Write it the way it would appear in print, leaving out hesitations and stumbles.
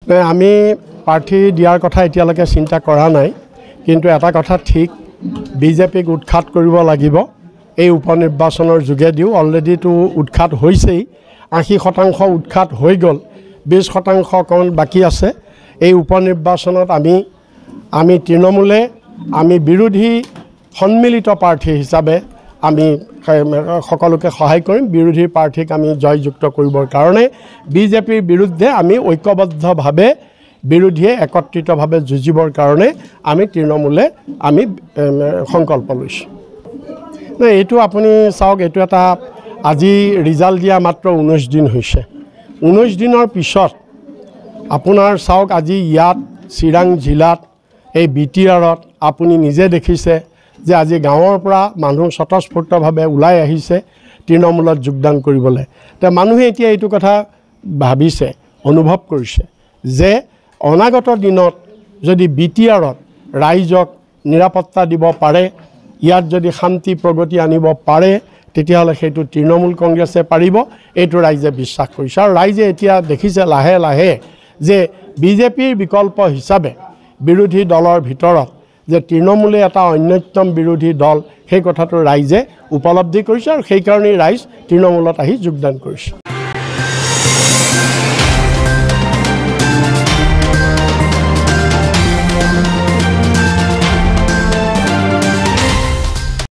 আমি প্ৰাৰ্থী দিয়াৰ কথা এতিয়ালৈকে চিন্তা কৰা নাই, কিন্তু এটা কথা ঠিক, বিজেপিক উৎখাত কৰিব লাগিব। এই উপনিৰ্বাচনৰ যোগেদিও অলৰেডিটো উৎখাত হৈছেই, 80% উৎখাত হৈ গ'ল, 20% অকণমান বাকী আছে। এই উপনিৰ্বাচনত আমি তৃণমূলে আমি বিৰোধী সন্মিলিত প্ৰাৰ্থী হিচাপে আমি সকলোকে সহায় কৰিম। বিৰোধী প্ৰাৰ্থীক আমি জয়যুক্ত কৰিবৰ কাৰণে বিজেপিৰ বিৰুদ্ধে আমি ঐক্যবদ্ধভাৱে বিৰোধীয়ে একত্ৰিতভাৱে যুঁজিবৰ কাৰণে আমি তৃণমূলে আমি সংকল্প লৈছোঁ। এইটো আপুনি চাওক, এইটো এটা আজি ৰিজাল্ট দিয়া মাত্ৰ 19 দিন হৈছে। 19 দিনৰ পিছত আপোনাৰ চাওক, আজি ইয়াত চিৰাং জিলাত এই BTRত আপুনি নিজে দেখিছে যে আজি গাঁৱৰ পৰা মানুহ স্বতঃস্ফূৰ্তভাৱে ওলাই আহিছে তৃণমূলত যোগদান কৰিবলৈ। মানুহে এতিয়া এইটো কথা ভাবিছে, অনুভৱ কৰিছে যে অনাগত দিনত যদি BTRত ৰাইজক নিৰাপত্তা দিব পাৰে, ইয়াত যদি শান্তি প্ৰগতি আনিব পাৰে, তেতিয়াহ'লে সেইটো তৃণমূল কংগ্ৰেছে পাৰিব, এইটো ৰাইজে বিশ্বাস কৰিছে। আৰু ৰাইজে এতিয়া দেখিছে লাহে লাহে যে বিজেপিৰ বিকল্প হিচাপে বিৰোধী দলৰ ভিতৰত যে তৃণমূলে এটা অন্যতম বিৰোধী দল, সেই কথাটো ৰাইজে উপলব্ধি কৰিছে আৰু সেইকাৰণেই ৰাইজ তৃণমূলত আহি যোগদান কৰিছে।